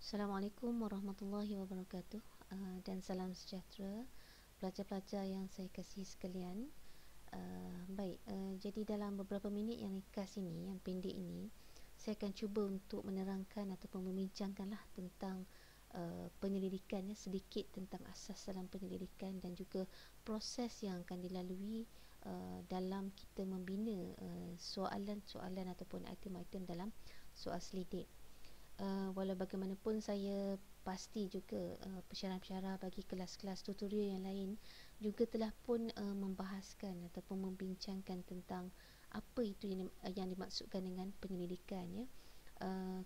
Assalamualaikum warahmatullahi wabarakatuh, dan salam sejahtera pelajar-pelajar yang saya kasihi sekalian. Jadi dalam beberapa minit yang ringkas ini, yang pendek ini, saya akan cuba untuk menerangkan ataupun membincangkanlah tentang penyelidikan, ya, sedikit tentang asas dalam penyelidikan dan juga proses yang akan dilalui dalam kita membina soalan-soalan ataupun item-item dalam soal selidik. Walau bagaimanapun saya pasti juga pensyarah-pensyarah bagi kelas-kelas tutorial yang lain juga telah pun membahaskan ataupun membincangkan tentang apa itu yang dimaksudkan dengan penyelidikan, ya.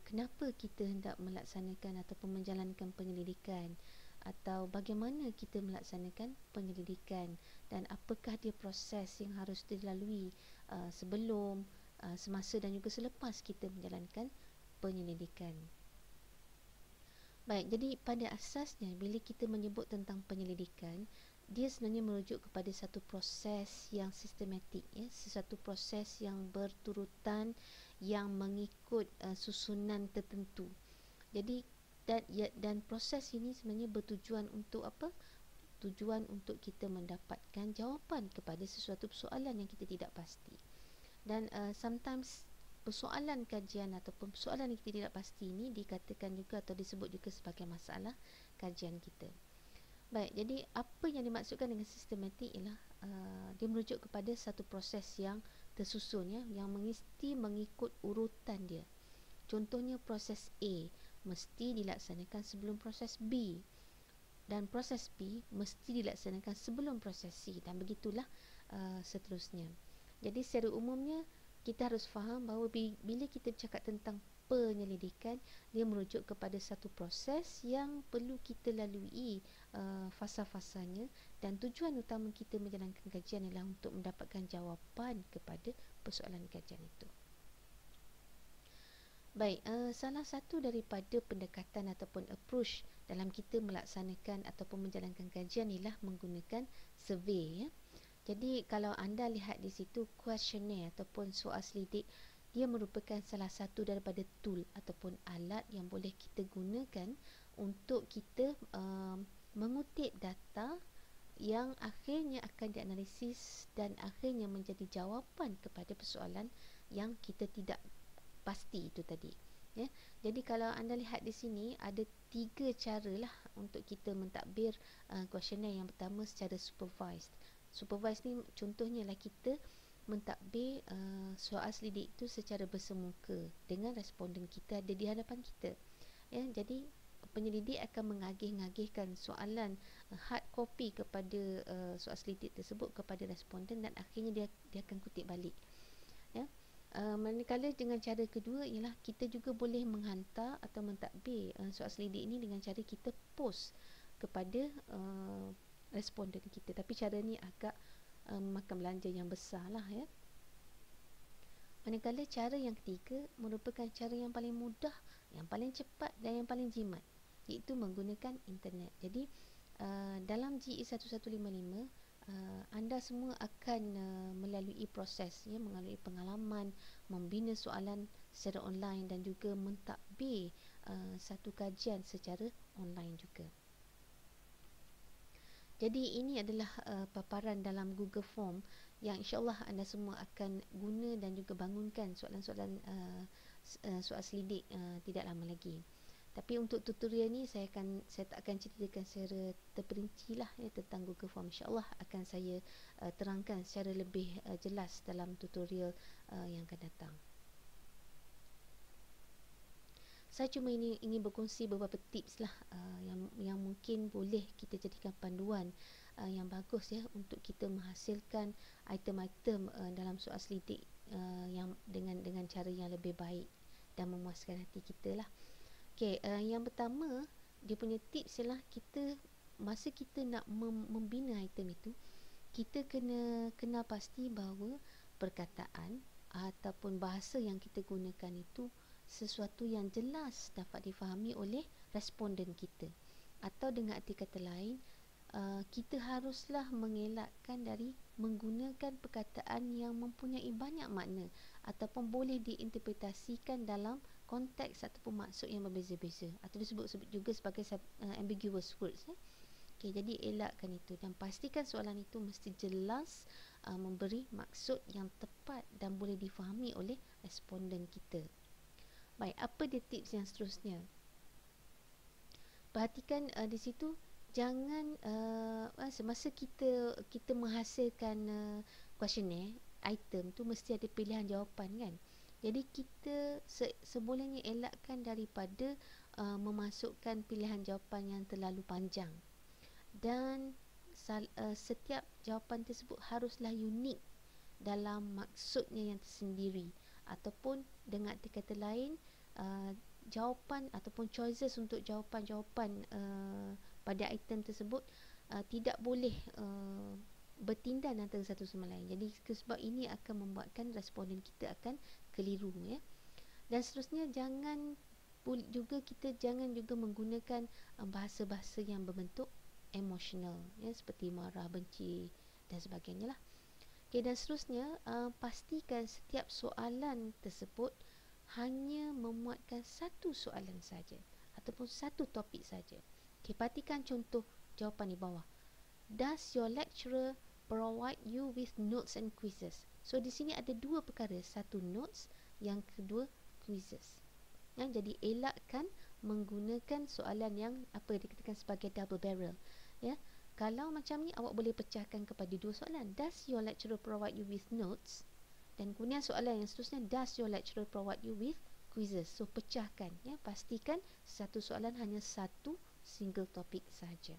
Kenapa kita hendak melaksanakan ataupun menjalankan penyelidikan, atau bagaimana kita melaksanakan penyelidikan, dan apakah dia proses yang harus dilalui sebelum, semasa dan juga selepas kita menjalankan penyelidikan. Baik, jadi pada asasnya bila kita menyebut tentang penyelidikan, dia sebenarnya merujuk kepada satu proses yang sistematik, ya, sesuatu proses yang berturutan yang mengikut susunan tertentu. Jadi dan proses ini sebenarnya bertujuan untuk apa? Tujuan untuk kita mendapatkan jawapan kepada sesuatu persoalan yang kita tidak pasti. Dan sometimes persoalan kajian ataupun persoalan yang kita tidak pasti ini dikatakan juga atau disebut juga sebagai masalah kajian kita. Baik, jadi apa yang dimaksudkan dengan sistematik ialah dia merujuk kepada satu proses yang tersusun, ya, yang mesti mengikut urutan dia. Contohnya proses A mesti dilaksanakan sebelum proses B, dan proses B mesti dilaksanakan sebelum proses C, dan begitulah seterusnya. Jadi secara umumnya kita harus faham bahawa bila kita bercakap tentang penyelidikan, dia merujuk kepada satu proses yang perlu kita lalui fasa-fasanya, dan tujuan utama kita menjalankan kajian adalah untuk mendapatkan jawapan kepada persoalan kajian itu. Baik, salah satu daripada pendekatan ataupun approach dalam kita melaksanakan ataupun menjalankan kajian ialah menggunakan survey, ya. Jadi kalau anda lihat di situ questionnaire ataupun soal selidik, dia merupakan salah satu daripada tool ataupun alat yang boleh kita gunakan untuk kita mengutip data yang akhirnya akan dianalisis dan akhirnya menjadi jawapan kepada persoalan yang kita tidak pasti itu tadi, ya. Jadi kalau anda lihat di sini ada 3 cara lah untuk kita mentadbir questionnaire. Yang pertama secara supervised. Supervised ni contohnya lah kita mentadbir soal selidik itu secara bersemuka dengan responden kita ada di hadapan kita, ya. Jadi penyelidik akan mengagih-ngagihkan soalan hard copy kepada soal selidik tersebut kepada responden, dan akhirnya dia akan kutip balik, ya. Manakala dengan cara kedua ialah kita juga boleh menghantar atau mentadbir soal selidik ini dengan cara kita post kepada responden kita, tapi cara ni agak memakan belanja yang besar lah, ya. Manakala cara yang ketiga merupakan cara yang paling mudah, yang paling cepat dan yang paling jimat, iaitu menggunakan internet. Jadi dalam GE 1155 anda semua akan melalui proses, ya, melalui pengalaman membina soalan secara online dan juga mentadbir satu kajian secara online juga. Jadi ini adalah paparan dalam Google Form yang insyaAllah anda semua akan guna dan juga bangunkan soalan-soalan soal selidik tidak lama lagi. Tapi untuk tutorial ni saya tak akan ceritakan secara terperinci lah, ya, tentang Google Form. InsyaAllah akan saya terangkan secara lebih jelas dalam tutorial yang akan datang. Saya cuma ingin berkongsi beberapa tips lah yang mungkin boleh kita jadikan panduan yang bagus, ya, untuk kita menghasilkan item-item dalam soal selidik yang dengan cara yang lebih baik dan memuaskan hati kita lah. Okey, yang pertama dia punya tips ialah kita masa kita nak membina item itu, kita kena kenal pasti bahawa perkataan ataupun bahasa yang kita gunakan itu sesuatu yang jelas dapat difahami oleh responden kita, atau dengan arti kata lain, kita haruslah mengelakkan dari menggunakan perkataan yang mempunyai banyak makna ataupun boleh diinterpretasikan dalam konteks ataupun maksud yang berbeza-beza, atau disebut juga sebagai ambiguous words. Okay, jadi elakkan itu dan pastikan soalan itu mesti jelas, memberi maksud yang tepat dan boleh difahami oleh responden kita. Baik, apa dia tips yang seterusnya? Perhatikan di situ, jangan semasa kita menghasilkan questionnaire, item tu mesti ada pilihan jawapan kan. Jadi kita sebolehnya elakkan daripada memasukkan pilihan jawapan yang terlalu panjang, dan setiap jawapan tersebut haruslah unik dalam maksudnya yang tersendiri, ataupun dengan arti kata lain, jawapan ataupun choices untuk jawapan-jawapan pada item tersebut tidak boleh bertindan antara satu sama lain. Jadi sebab ini akan membuatkan responden kita akan keliru, ya. Dan seterusnya, kita jangan juga menggunakan bahasa-bahasa yang berbentuk emosional, ya, seperti marah, benci dan sebagainya lah. Okay, dan seterusnya, pastikan setiap soalan tersebut hanya memuatkan satu soalan saja ataupun satu topik saja. Okay, perhatikan contoh jawapan di bawah. Does your lecturer provide you with notes and quizzes? So di sini ada dua perkara, satu notes, yang kedua quizzes. Ya, jadi elakkan menggunakan soalan yang dikatakan sebagai double barrel. Ya, kalau macam ni, awak boleh pecahkan kepada dua soalan. Does your lecturer provide you with notes? Dan kemudian soalan yang seterusnya, does your lecturer provide you with quizzes? So pecahkan, ya, pastikan satu soalan hanya satu single topik saja.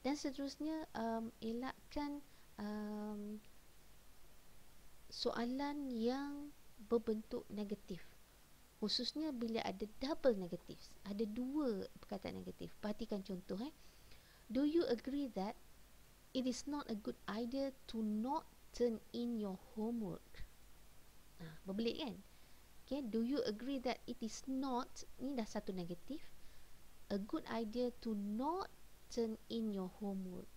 Dan seterusnya, elakkan soalan yang berbentuk negatif, khususnya bila ada double negatif, ada dua perkataan negatif. Perhatikan contoh. Do you agree that it is not a good idea to not turn in your homework? Berbelit kan? Okay, do you agree that it is not, ni dah satu negatif, a good idea to not turn in your homework.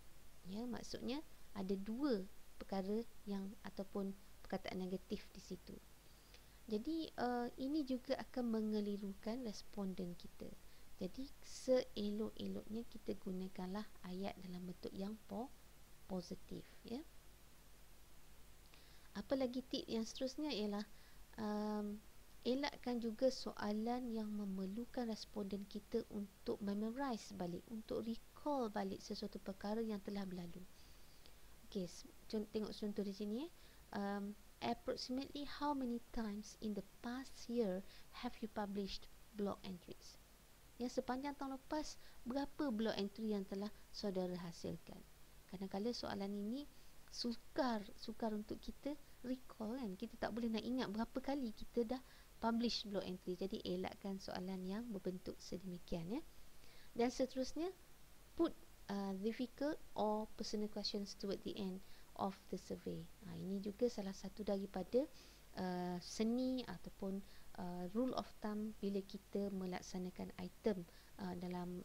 Ya, maksudnya ada dua perkara yang ataupun perkataan negatif di situ. Jadi ini juga akan mengelirukan responden kita. Jadi seelok-eloknya kita gunakanlah ayat dalam bentuk yang positif, ya. Apa lagi tip yang seterusnya ialah elakkan juga soalan yang memerlukan responden kita untuk memorize balik, untuk recall balik sesuatu perkara yang telah berlalu. Okey, tengok contoh di sini. Approximately how many times in the past year have you published blog entries? Ya, sepanjang tahun lepas, berapa blog entry yang telah saudara hasilkan? Kadang-kadang soalan ini sukar untuk kita recall kan. Kita tak boleh nak ingat berapa kali kita dah publish blog entry. Jadi elakkan soalan yang berbentuk sedemikian, ya. Dan seterusnya, put difficult or personal questions toward the end of the survey. Ini juga salah satu daripada seni ataupun rule of thumb bila kita melaksanakan item dalam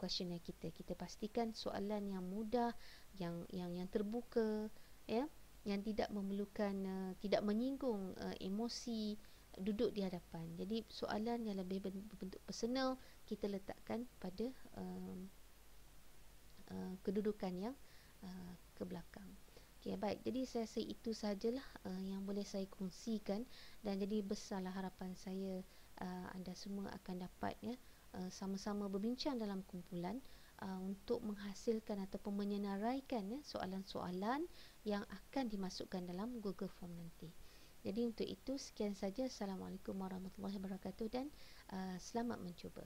questionnaire kita. Kita pastikan soalan yang mudah, yang terbuka, ya, yang tidak memerlukan tidak menyinggung emosi duduk di hadapan. Jadi soalan yang lebih berbentuk personal kita letakkan pada kedudukan yang ke belakang. Okay, baik. Jadi saya rasa itu sahajalah yang boleh saya kongsikan, dan jadi besarlah harapan saya anda semua akan dapat, ya, sama-sama berbincang dalam kumpulan untuk menghasilkan ataupun menyenaraikan, ya, soalan-soalan yang akan dimasukkan dalam Google Form nanti. Jadi untuk itu sekian saja. Assalamualaikum warahmatullahi wabarakatuh dan selamat mencuba.